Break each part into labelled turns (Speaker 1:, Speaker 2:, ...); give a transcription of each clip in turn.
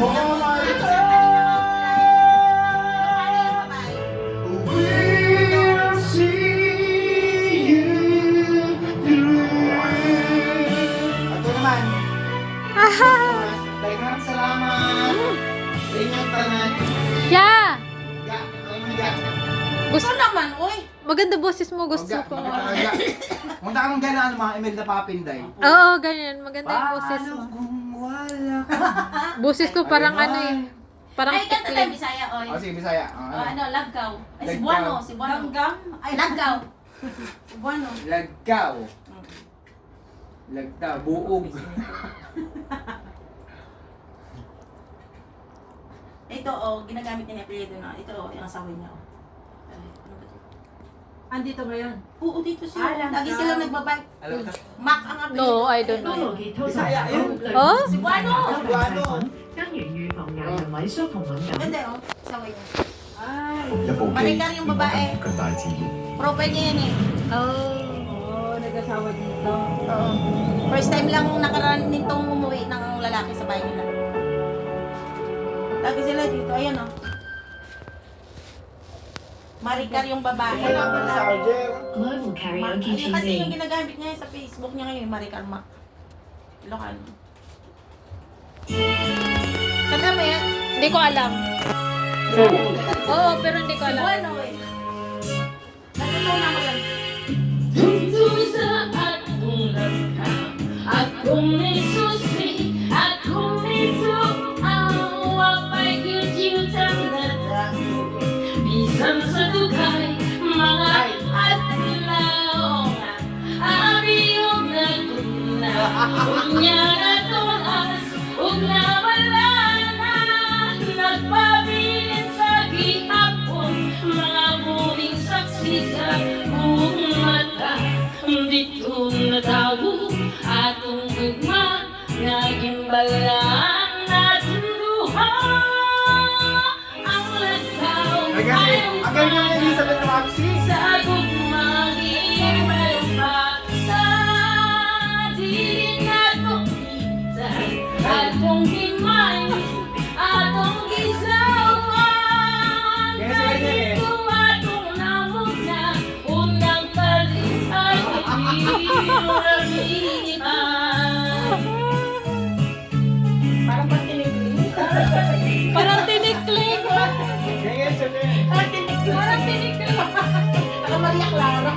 Speaker 1: Oh my God! We'll see you through. Ito naman. Daghang salamat. Inyong tanan.
Speaker 2: Siya!
Speaker 1: Ga, ano ga?
Speaker 2: Gusto
Speaker 3: naman, oy.
Speaker 2: Maganda boses mo, gusto
Speaker 1: Ga,
Speaker 2: ko.
Speaker 1: ga. Munta kang gana mga email na papinday.
Speaker 2: Oo, ganyan. Maganda yung boses mo.
Speaker 1: Kung wala ka?
Speaker 2: Boses ko parang ano eh. Parang
Speaker 3: Ay, kanta tayo
Speaker 2: tikling.
Speaker 3: Bisaya, oy.
Speaker 1: Oh, sige, Bisaya.
Speaker 3: Ano, Lagkaw. Ay, si
Speaker 1: Lagkaw.
Speaker 3: Buano, si Buano. Langgam? Ay, Lagkaw. Si Buano.
Speaker 1: Lagkaw. Lagta, buog.
Speaker 3: Ito, oh, ginagamit niya ni Apelyido na. Ito, oh, yung asawa niya, oh. Ay, ano ba ito?
Speaker 4: Andito ngayon.
Speaker 3: Oo, dito sila. Lagi sila nagbabike.
Speaker 1: Alam ka?
Speaker 3: Mac ang apelyido.
Speaker 2: No, I don't know.
Speaker 1: Bisaya yun.
Speaker 2: Oh?
Speaker 3: Si Buano.
Speaker 1: Buano.
Speaker 5: 跟粵語朋友同米叔同敏感。
Speaker 3: Hindi, oh. Asawa niya.
Speaker 4: Ay.
Speaker 6: 一部機
Speaker 3: Maricar yung babae.
Speaker 6: 更大自然。
Speaker 3: Profile niya yan eh.
Speaker 4: Oo, nag-asawa dito.
Speaker 3: Oo. First time lang nakaraan nitong umuwi ng lalaki sa bahay nila. Lagi sila dito. Ayan, oh. Maricar yung babae.
Speaker 1: Wala pa sa charger.
Speaker 5: Global Karaoke
Speaker 3: Ayun kasi yung
Speaker 5: TV.
Speaker 3: ginagamit niya sa Facebook niya ngayon, Maricar Mac. Local. Kanta mo yan?
Speaker 2: Hindi ko alam. Oo, pero hindi ko alam.
Speaker 3: Bueno eh. Natutunan na mo yan.
Speaker 7: Tungtong sa atong lagkam, akong may susi, akong may tuawa, may gyud-gyudang natako. Bisan sa dugay, mga adlaw, abiyong naguna, unya na tulas, ug nawala na, nagpabilin sa gihapon, mga buhing saksi sa buong mata. Dito na tawo atong gugma, nagimbalaan natin duha. Ang lagkaw ay
Speaker 1: Ang galing naman yung Elizabeth Maxi.
Speaker 7: sa gugmang ipalpasa. Di na to kita, atong himay, atong gisawan.
Speaker 1: Yes, ganyan eh.
Speaker 7: Dito atong namog na, unang palit ay piniramihan.
Speaker 3: Parang patinig-tinig.
Speaker 2: Parang tinikling.
Speaker 1: Ganyan siya din.
Speaker 3: Parang tinig-tinig. Parang Maria Clara.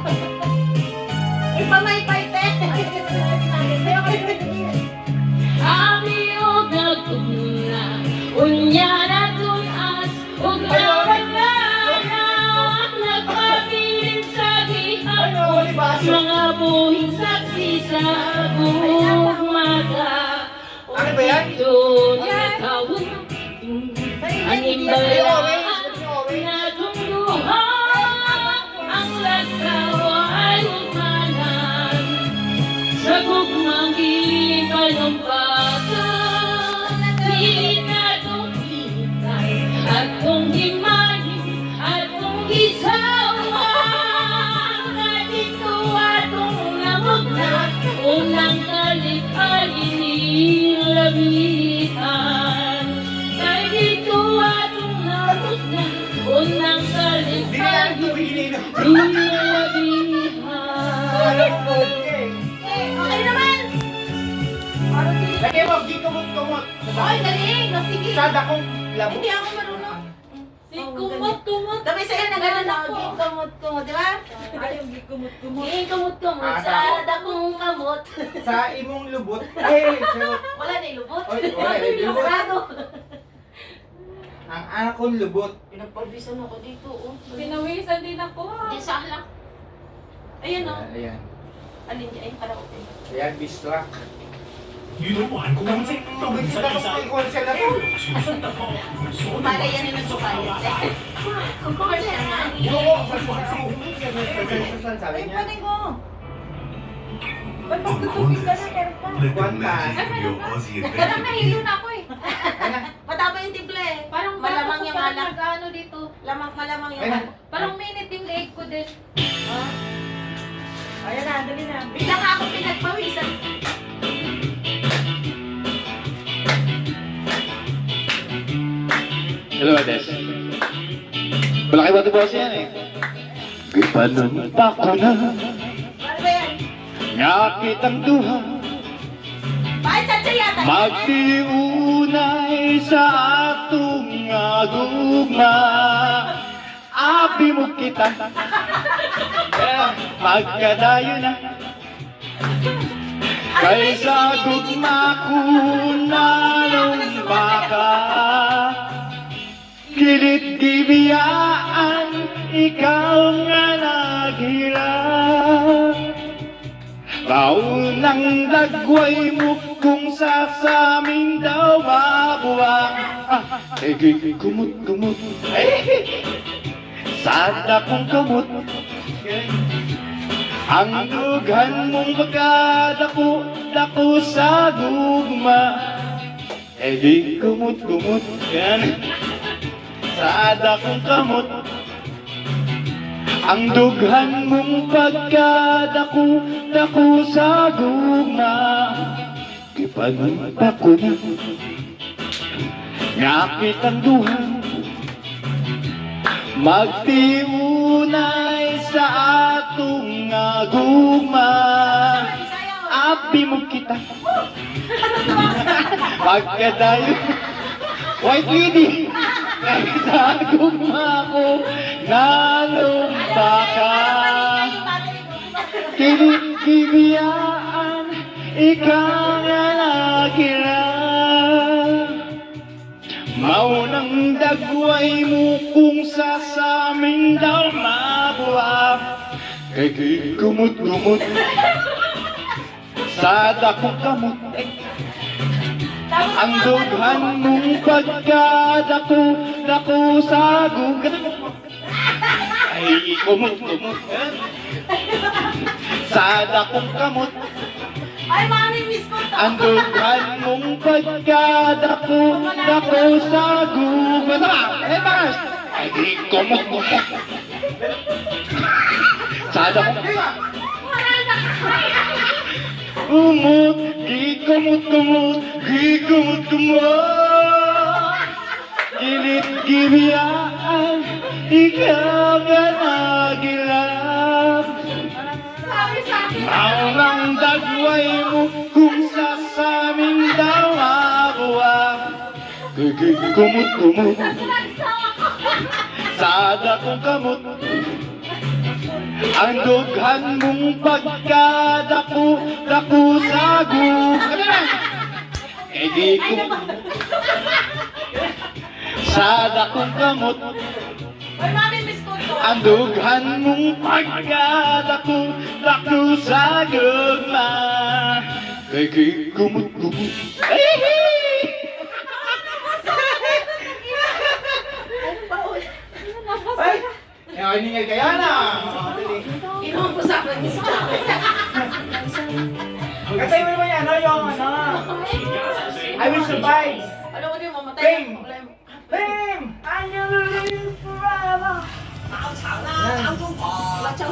Speaker 3: Ay, pamaypay, te.
Speaker 7: Abiyog na tuna, unya na tunas, ug nawala na, nagpabilin sa gihapon, mga buhing saksi sa buong mata.
Speaker 1: Ano ba yan?
Speaker 7: Ito na tawag, ang imbalaan na tungduha, ang lagkaw ay umanan. Sa gugmang ipalumpakan, di na tumitay, atong himanin, atong gisawa. Dito atong namog na, unang kalit ay inilabihan. Kay dito atong namog na, unang kalit
Speaker 1: Hindi
Speaker 7: ay
Speaker 1: na ito ininom.
Speaker 7: inilabihan.
Speaker 1: Alam ko okay.
Speaker 3: Okay naman. Parang tinig.
Speaker 1: Lagay mo, gikumot-kumot.
Speaker 3: Ay, galing. O, sige.
Speaker 1: Sada kong labo.
Speaker 3: Hindi ako marunong.
Speaker 7: Si kumot-kumot.
Speaker 3: Dami sa'yo na gano'n ako. Gimot-kumot, di ba?
Speaker 4: Ay, yung gikumot-kumot.
Speaker 3: Gimot-kumot sa dakong kamot.
Speaker 1: Sa imong lubot. Ay, pero
Speaker 3: Wala na yung lubot.
Speaker 1: Oy, wala na yung lubot.
Speaker 3: Sigurado.
Speaker 1: ang anak kong lubot.
Speaker 3: Pinagpabisan ako dito, oh.
Speaker 4: Pinawisan din ako.
Speaker 3: Hindi sa alak. Ayan, oh.
Speaker 1: Ayan.
Speaker 3: Alin niya, ayun, karaoke.
Speaker 1: Ayan, bistra.
Speaker 8: 遇到環公司，都唔使
Speaker 1: Bistra ko sa ikon sila to.
Speaker 8: 選得多，所
Speaker 3: Para yan yung nagsukayat, eh. Kung commercial nga.
Speaker 1: Oo, sa sabi
Speaker 3: Ay,
Speaker 1: niya.
Speaker 3: pwede ko.
Speaker 4: Ba't magtutubig ka na, meron pa?
Speaker 8: Let
Speaker 1: the magic
Speaker 8: of your Aussie
Speaker 2: Parang nahilo na ako eh.
Speaker 3: Mataba yung timpla, eh.
Speaker 2: Parang
Speaker 3: Malamang
Speaker 2: parang
Speaker 3: yung
Speaker 2: parang
Speaker 3: alak.
Speaker 2: nag-ano dito.
Speaker 3: Malamang yung
Speaker 1: Ayun.
Speaker 3: alak.
Speaker 2: Parang minute yung leg ko din.
Speaker 4: Ayan na, dali na.
Speaker 3: Bigla nga ako pinagpawisan.
Speaker 6: Hello, Ades. Malaki ba ito boss yan eh? Gipanon pa ko na,
Speaker 3: Ano ba yan?
Speaker 6: ngakit ang duha,
Speaker 3: Bakit sa yata?
Speaker 6: magtiunay sa atong agugma. Abi mo kita, magkadayo na, kaysa gugma ko nalong baka. Kilit gibiyaan, ikaw nga naghirap. Kaunang dagway mo kung sasamin daw mabuwak. Kumot-kumot, sada kong kamot. Ang dughan mong pagkadako sa gugma. Kumot-kumot, sada kong kamot. Ang dughan mong pagkadako sa gugma. Gipanon pa ko na, ngakit ang duha, magtiunay sa atong gugma. Abi mo kita, pagkadayo, white lady, kaysa gugma ko nalumpa ka. Kinikibiyaan, ikaw nga nakirap. Maunang dagway mo kung sasamin daw mabuwak. Kay kumot-kumot, sada kong kamot. Ang dughan mong pagkadako sa gugat. Ay, kumot-kumot, sada kong kamot.
Speaker 3: Ay, mami, miss ko to.
Speaker 6: Ang dughan mong pagkadako sa gugat. Takas! Ay, kumot-kumot, sada kong kumot, kumot-kumot, kumot-kumot. Kilit gibiyaan, ikaw nga nagilap.
Speaker 3: Sabi sa akin.
Speaker 6: Maunang dagway mo kung sasamin daw mabuwak. Kumot-kumot, sada kong kamot. Ang dughan mong pagkadako sa gugat. Di ko sada kong kamot.
Speaker 3: Ay, mami, miss ko to.
Speaker 6: Ang dughan mong pagkadako sa gugma. Kay kumot-kumot.
Speaker 1: Ay! Nakaningay kaya na!
Speaker 3: Inuman po sa akin.
Speaker 1: Katay mo naman yan, no? Yung ano? I will survive!
Speaker 3: Alam ko din, mamatay.
Speaker 1: Bang!
Speaker 3: Problema.
Speaker 1: Bam! I will live forever!
Speaker 3: Watch out.